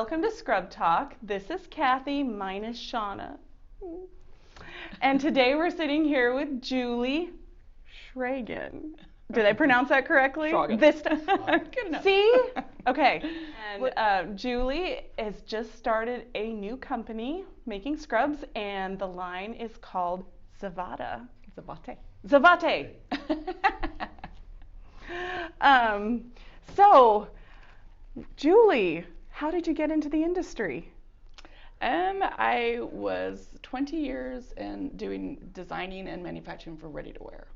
welcome to Scrub Talk. This is Kathy minus Shauna. And today we're sitting here with Julie Schragin. Did I pronounce that correctly? Schragin. This time. Good enough. See? Okay. And Julie has just started a new company making scrubs, and the line is called Zavaté. Zavaté. So, Julie, how did you get into the industry? I was 20 years in doing designing and manufacturing for ready-to-wear.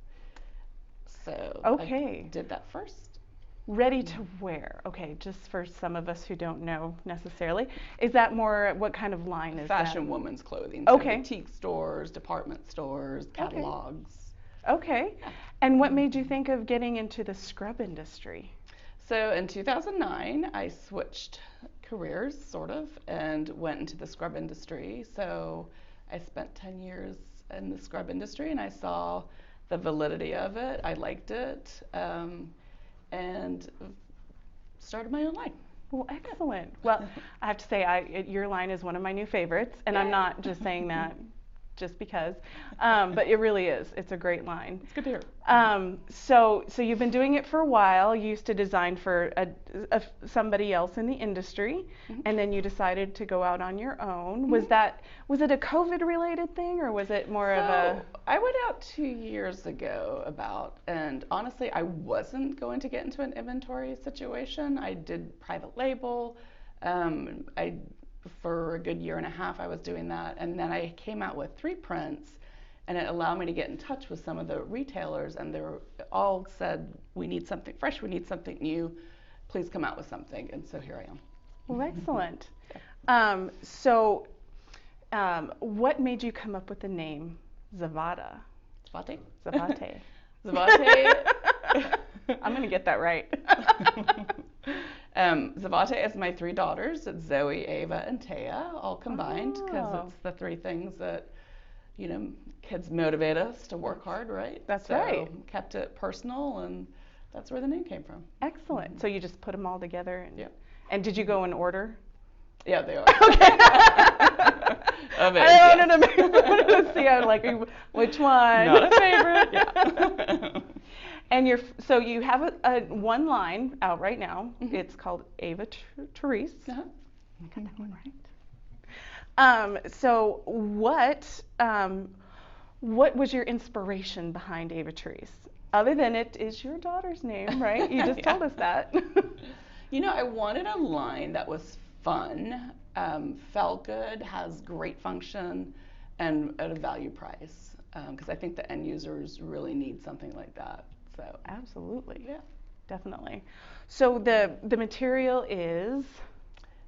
So Okay. I did that first. Ready to wear. Okay, just for some of us who don't know necessarily. Is that more, what kind of line is that? Fashion women's clothing. Okay. So boutique stores, department stores, catalogs. Okay. And what made you think of getting into the scrub industry? So in 2009, I switched careers, sort of, and went into the scrub industry. So I spent 10 years in the scrub industry, and I saw the validity of it. I liked it, and started my own line. Well, excellent. Well, I have to say, your line is one of my new favorites, and I'm not just saying that just because, but it really is. It's a great line. It's good to hear. So you've been doing it for a while. You used to design for somebody else in the industry, and then you decided to go out on your own. Was it a COVID-related thing, or was it more of a? I went out 2 years ago and honestly, I wasn't going to get into an inventory situation. I did private label. For a good year and a half, I was doing that, and then I came out with 3 prints, and it allowed me to get in touch with some of the retailers, and they all said, "We need something fresh, we need something new. Please come out with something." And so here I am. Well, excellent. Yeah. What made you come up with the name Zavaté? Zavaté. Zavaté. Zavaté. I'm gonna get that right. Zavaté is my 3 daughters. It's Zoe, Ava, and Taya, all combined, because it's the 3 things that, kids motivate us to work hard, right? That's right. Kept it personal, and that's where the name came from. Excellent. So you just put them all together? Yeah. And did you go in order? Yeah, they are. Okay. I wanted to see, which one? Not a favorite. Yeah. And so you have a one line out right now. It's called Ava Therese. Uh-huh. I got that one right. So what was your inspiration behind Ava Therese? Other than it is your daughter's name, right? You just told us that. I wanted a line that was fun, felt good, has great function, and at a value price. Because I think the end users really need something like that. So absolutely, yeah, definitely. So the material is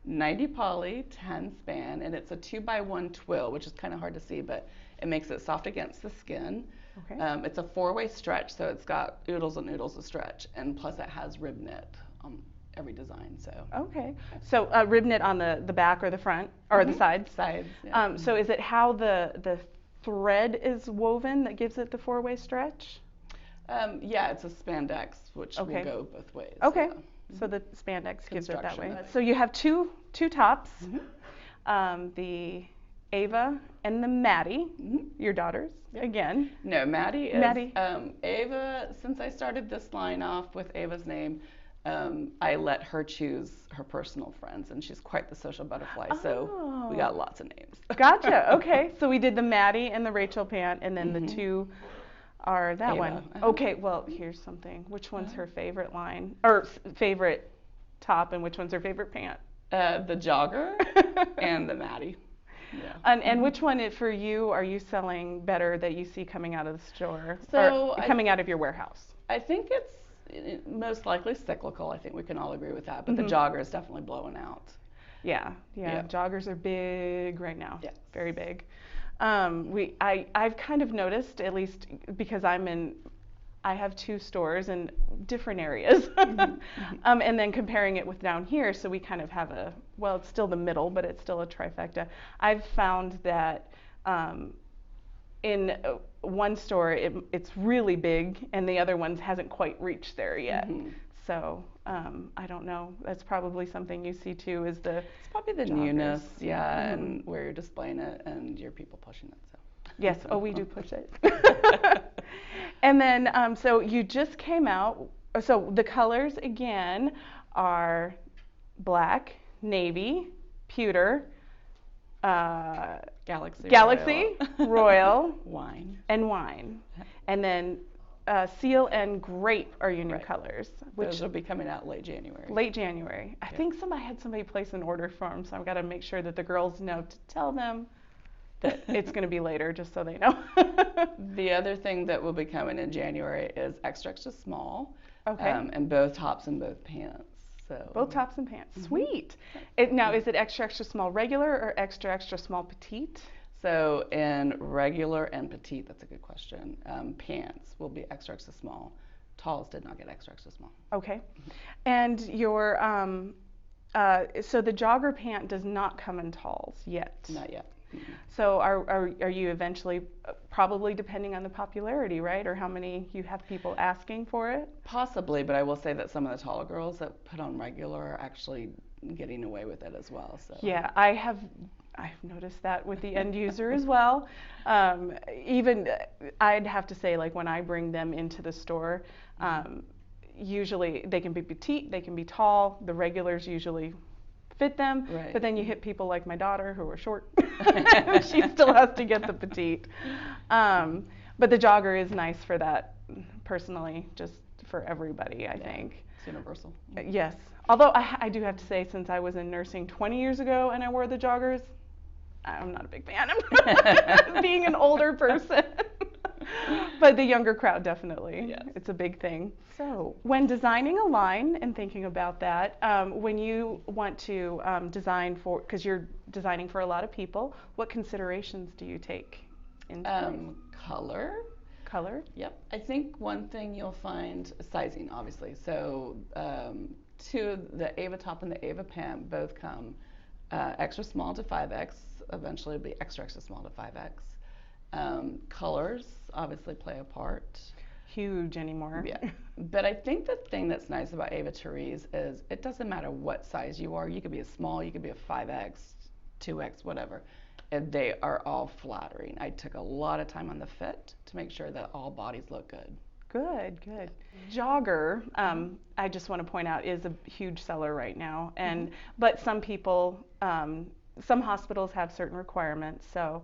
90 poly, 10 span, and it's a 2x1 twill, which is kind of hard to see, but it makes it soft against the skin. Okay. It's a 4-way stretch, so it's got oodles and oodles of stretch, and plus it has rib knit on every design. So okay, so rib knit on the back or the front or the sides. Sides. Yeah. So is it how the thread is woven that gives it the 4-way stretch? Yeah, it's a spandex, which will go both ways. Okay, yeah. So the spandex gives it that way. Construction. So you have two tops, the Ava and the Maddie, your daughters, again. No, Maddie is, Ava, since I started this line off with Ava's name, I let her choose her personal friends, and she's quite the social butterfly, so we got lots of names. Gotcha, okay. So we did the Maddie and the Rachel pant, and then the 2 are that Ava. one. Okay, well, here's something. Which one's her favorite line, or favorite top, and which one's her favorite pant? The jogger and the Maddie. Yeah. And which one for you are you selling better that you see coming out of the store, or coming out of your warehouse? I think it's most likely cyclical. I think we can all agree with that, but the jogger is definitely blowing out. Yeah, joggers are big right now. Yeah. Very big. I've kind of noticed, at least because I have 2 stores in different areas, and then comparing it with down here, so we kind of have it's still the middle, but it's still a trifecta. I've found that in one store it's really big, and the other one hasn't quite reached there yet. So I don't know. That's probably something you see too, is the It's probably the joggers. newness, yeah, and where you're displaying it and your people pushing it. So. Yes. Oh, we do push it. And then, so you just came out. So the colors again are black, navy, pewter, Galaxy, Royal, wine, and wine. And then seal and grape are your new colors. Those will be coming out late January. Late January. I think somebody place an order for them, so I've got to make sure that the girls know to tell them that it's going to be later, just so they know. The other thing that will be coming in January is extra small. Okay. And both tops and both pants. So both tops and pants. Mm-hmm. Sweet. Now, is it extra small regular or extra small petite? So in regular and petite, that's a good question. Pants will be extra small. Talls did not get extra small. Okay. And your so the jogger pant does not come in talls yet. Not yet. Mm-hmm. So are you eventually, probably depending on the popularity, right? Or how many you have people asking for it? Possibly, but I will say that some of the taller girls that put on regular are actually getting away with it as well. So. Yeah, I've noticed that with the end user as well. Even I'd have to say, like when I bring them into the store, usually they can be petite, they can be tall. The regulars usually fit them, right. But then you hit people like my daughter who are short. She still has to get the petite. But the jogger is nice for that, personally, just for everybody, I think. It's universal. Yes. Although I do have to say, since I was in nursing 20 years ago and I wore the joggers, I'm not a big fan of being an older person. But the younger crowd, definitely. Yes. It's a big thing. So when designing a line and thinking about that, when you want to design for, because you're designing for a lot of people, what considerations do you take into color? Color? Yep. I think one thing you'll find, sizing, obviously. So the Ava top and the Ava pant both come extra small to 5X. Eventually it'll be extra small to 5X. Colors obviously play a part. Huge anymore. Yeah. But I think the thing that's nice about Ava Therese is it doesn't matter what size you are. You could be a small, you could be a 5X, 2X, whatever. And they are all flattering. I took a lot of time on the fit to make sure that all bodies look good. Good, good. Jogger, I just want to point out, is a huge seller right now. And but some people, some hospitals have certain requirements. So,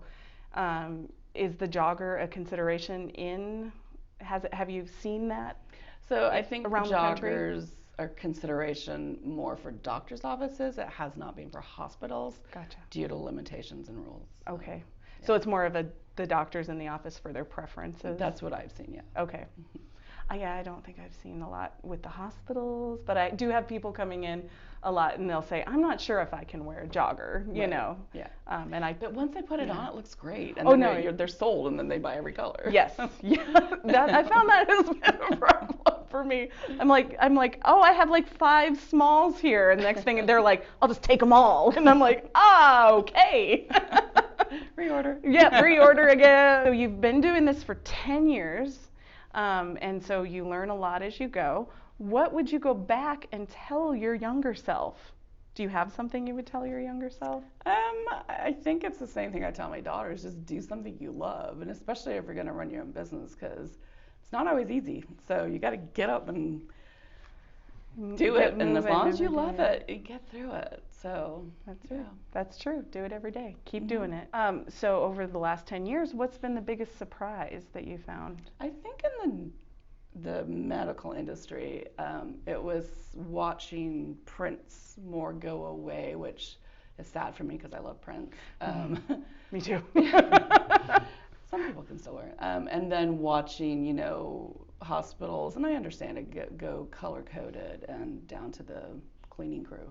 is the jogger a consideration in? Have you seen that? So I think around joggers are consideration more for doctors' offices. It has not been for hospitals. Gotcha. Due to limitations and rules. Okay. Yeah. So it's more of the doctors in the office for their preferences. That's what I've seen, yeah. Okay. Yeah, I don't think I've seen a lot with the hospitals, but I do have people coming in a lot, and they'll say, "I'm not sure if I can wear a jogger," you know. Yeah. But once they put it on, it looks great. And they're sold, and then they buy every color. Yes. Yeah. I found that has been a problem for me. I'm like, oh, I have like 5 smalls here, and the next thing they're like, I'll just take them all, and I'm like, okay. Reorder. Yeah, reorder again. So you've been doing this for 10 years. And so you learn a lot as you go. What would you go back and tell your younger self? Do you have something you would tell your younger self? I think it's the same thing I tell my daughters, just do something you love, and especially if you're going to run your own business, because it's not always easy. So you got to get up and do it, and as long as you love it, you get through it. So that's true. That's true. Do it every day. Keep doing it. So over the last 10 years, what's been the biggest surprise that you found? I think in the medical industry, it was watching prints more go away, which is sad for me because I love prints. Me too. Some people can still wear it. And then watching, hospitals, and I understand it, go color-coded and down to the cleaning crew,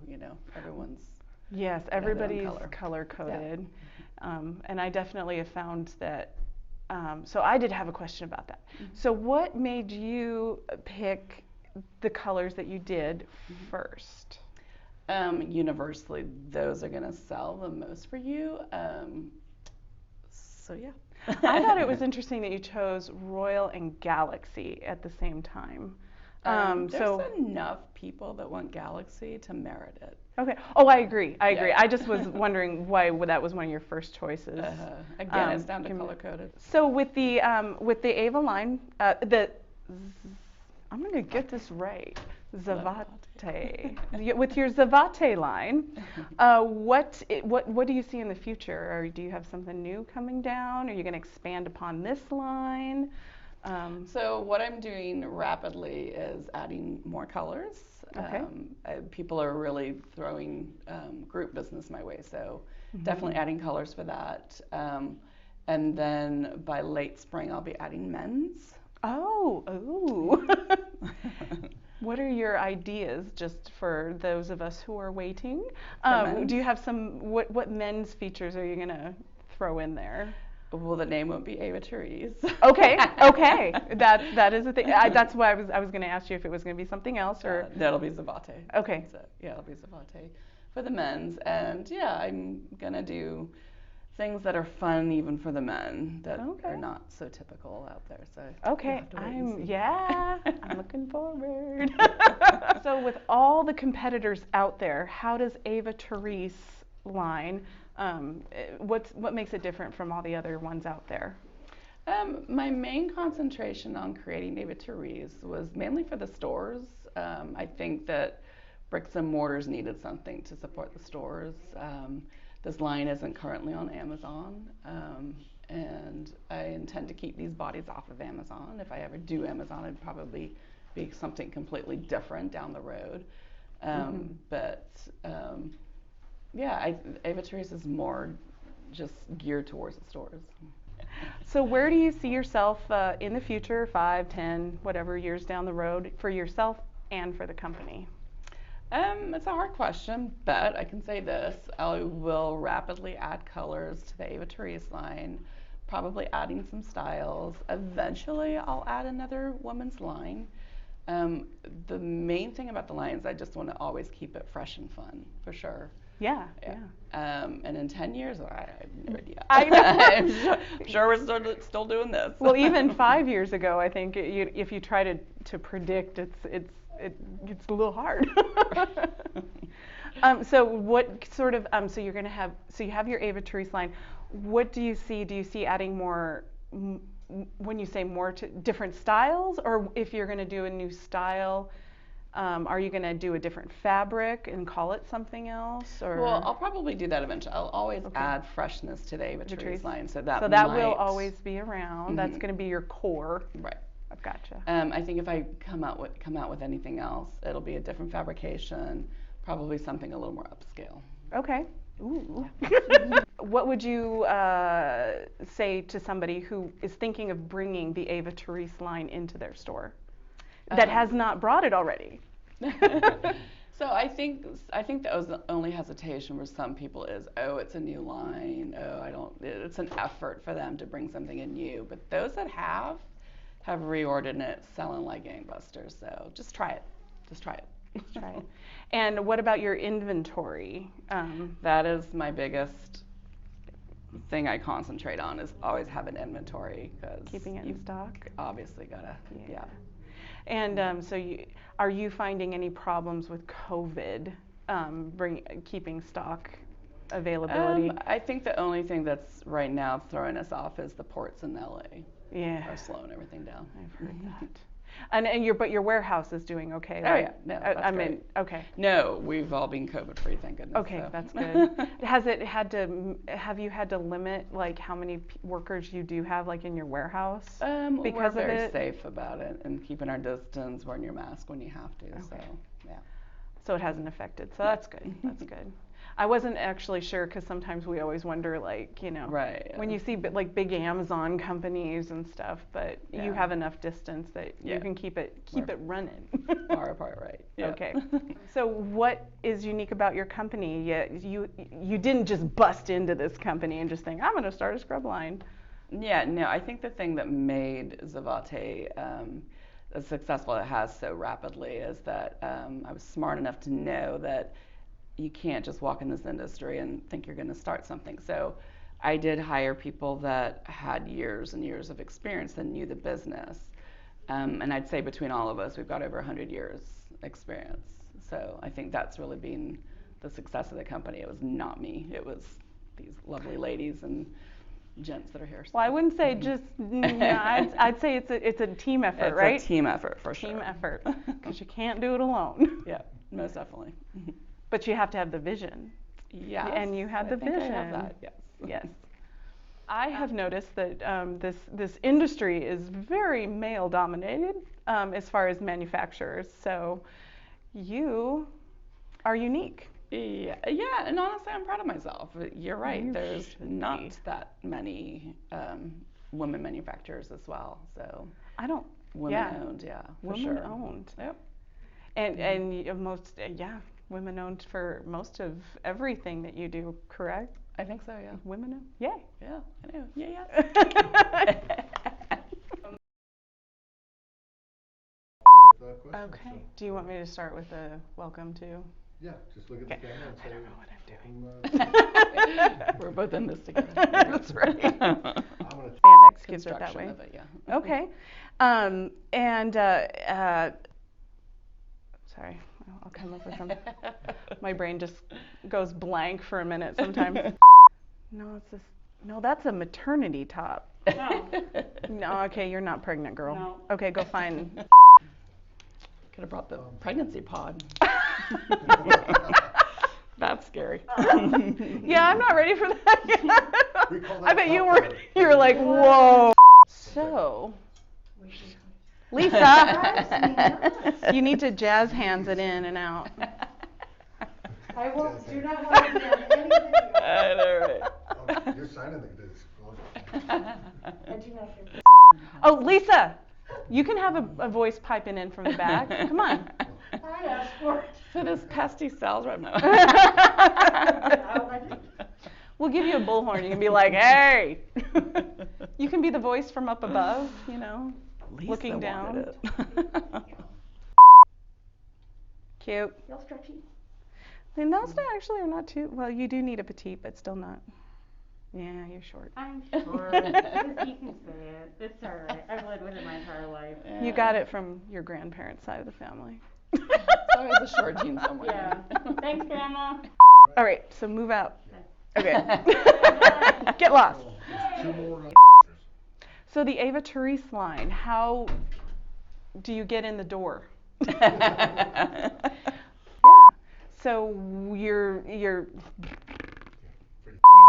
everyone's. Yes, everybody's color-coded. Yeah. And I definitely have found that, so I did have a question about that. So what made you pick the colors that you did first? Universally, those are going to sell the most for you. So yeah. I thought it was interesting that you chose Royal and Galaxy at the same time. There's enough people that want Galaxy to merit it. Okay. Oh, I agree. I agree. Yeah. I just was wondering why that was one of your first choices. Again, it's down to color coded. So with the Ava line, I'm going to get this right. Zavaté. With your Zavaté line, what do you see in the future? Or do you have something new coming down? Are you going to expand upon this line? So what I'm doing rapidly is adding more colors. Okay. People are really throwing group business my way, so definitely adding colors for that. And then by late spring, I'll be adding men's. Oh, ooh. What are your ideas, just for those of us who are waiting? Do you have what men's features are you going to throw in there? Well, the name won't be Ava Therese. Okay, okay. That is a thing. That's why I was going to ask you if it was going to be something else or. That'll be Zavaté. Okay. So, yeah, it'll be Zavaté for the men's, and yeah, I'm gonna do things that are fun even for the men that are not so typical out there. So okay, I'm looking forward. So with all the competitors out there, how does Ava Therese line? What makes it different from all the other ones out there? My main concentration on creating Ava Therese was mainly for the stores. I think that bricks and mortars needed something to support the stores. This line isn't currently on Amazon, and I intend to keep these bodies off of Amazon. If I ever do Amazon, it'd probably be something completely different down the road. Yeah, Ava Therese is more just geared towards the stores. So where do you see yourself in the future, 5, 10, whatever years down the road, for yourself and for the company? It's a hard question, but I can say this. I will rapidly add colors to the Ava Therese line, probably adding some styles. Eventually, I'll add another woman's line. The main thing about the line is I just want to always keep it fresh and fun, for sure. Yeah. And in 10 years, I have no idea. I know. I'm sure we're still doing this. Well, even 5 years ago, I think if you try to predict, it gets a little hard. So what sort of so you're going to have you have your Ava Therese line. What do you see? Do you see adding more? When you say more to different styles, or if you're going to do a new style? Are you going to do a different fabric and call it something else? Or? Well, I'll probably do that eventually. I'll always add freshness to the Ava Therese line, so that will always be around. That's going to be your core. Right. I've gotcha. I think if I come out with anything else, it'll be a different fabrication, probably something a little more upscale. Okay. Ooh. What would you say to somebody who is thinking of bringing the Ava Therese line into their store? That has not brought it already. So I think the only hesitation for some people is, it's a new line. It's an effort for them to bring something in new. But those that have reordered and it's selling like gangbusters. So just try it. Just try it. And what about your inventory? That is my biggest thing I concentrate on, is always have an inventory, because keeping it in stock. Obviously gotta. Yeah. And are you finding any problems with COVID keeping stock availability? I think the only thing that's right now throwing us off is the ports in LA. Yeah. Are slowing everything down. I've heard that. And your warehouse is doing okay. Oh yeah, no, that's great. mean, okay. No, we've all been COVID free, thank goodness. Okay, so. That's good. Have you had to limit like how many workers you do have like in your warehouse? We're very safe about it and keeping our distance, wearing your mask when you have to. Okay. So yeah. So it hasn't affected. So that's good. That's good. I wasn't actually sure, because sometimes we always wonder, like, right, yeah. when you see like big Amazon companies and stuff, but you have enough distance that you can keep it running. Far apart, right? Yeah. Okay. So what is unique about your company? You didn't just bust into this company and just think, I'm going to start a scrub line. Yeah, no, I think the thing that made Zavaté as successful it has so rapidly is that I was smart enough to know that you can't just walk in this industry and think you're going to start something. So I did hire people that had years and years of experience and knew the business. And I'd say between all of us, we've got over 100 years experience. So I think that's really been the success of the company. It was not me. It was these lovely ladies and gents that are here. So. Well, I wouldn't say just, I'd say it's a team effort, right? It's a team effort, for sure. Team effort, because you can't do it alone. Yeah, most definitely. But you have to have the vision. Yes. And you have the vision. I have that, yes. Yes. I have noticed that this industry is very male dominated as far as manufacturers. So you are unique. Yeah, and honestly, I'm proud of myself. You're right. There's not that many women manufacturers as well. So women owned, for sure. Women owned. Yep. And most, women owned for most of everything that you do, correct? I think so, yeah. Women owned? Yay. Yeah, I know. Yeah. Okay. Do you want me to start with a welcome to? Yeah, just look at the camera and say, I don't know what I'm doing. We're both in this together. That's right. Spandex gives it that way. Of it, yeah. Okay. Sorry, I'll come up with something. My brain just goes blank for a minute sometimes. No, it's this. No, that's a maternity top. No. No, okay, you're not pregnant, girl. No. Okay, go find. Could have brought the pregnancy pod. That's scary. Yeah, I'm not ready for that yet. We call that I bet you top were. load. You were like, whoa. So, Lisa, you need to jazz hands it in and out. I will, do not want to be on anything. I know, right? Oh, you're signing the disclosure. I do not get Oh, Lisa, you can have a voice piping in from the back. Come on. I asked for it. So this pesky sales rep now. We'll give you a bullhorn. You can be like, hey. You can be the voice from up above, Lisa looking down. wanted it. Cute. Y'all stretchy? And those actually are not too, well, you do need a petite, but still not. Yeah, you're short. I'm short. You can say it. It's all right. I've lived with it my entire life. You got it from your grandparents' side of the family. It's always a short gene somewhere. Yeah. Thanks, Grandma. All right, so move out. Okay. Get lost. Two more. So the Ava Therese line, how do you get in the door? Yeah. So you're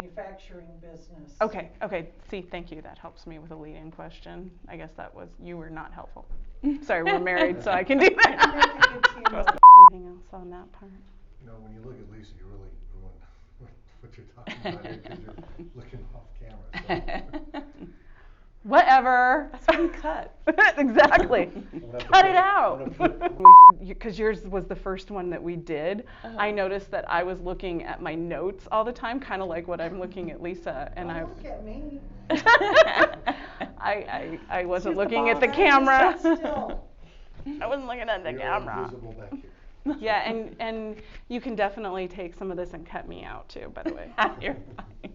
Manufacturing business. okay. See, thank you. That helps me with a lead-in question. I guess you were not helpful. Sorry, we're married, so I can do that. Anything else on that part? When you look at Lisa, you really ruin what you're talking about because you're looking off camera. So. Whatever. That's what you cut. Exactly. Cut it out. Because yours was the first one that we did. I noticed that I was looking at my notes all the time, kind of like what I'm looking at Lisa, and Look at me. I wasn't She's the looking at the boss. camera. Still. I wasn't looking at the You're camera. invisible back here. Yeah, and you can definitely take some of this and cut me out too, by the way. You're fine.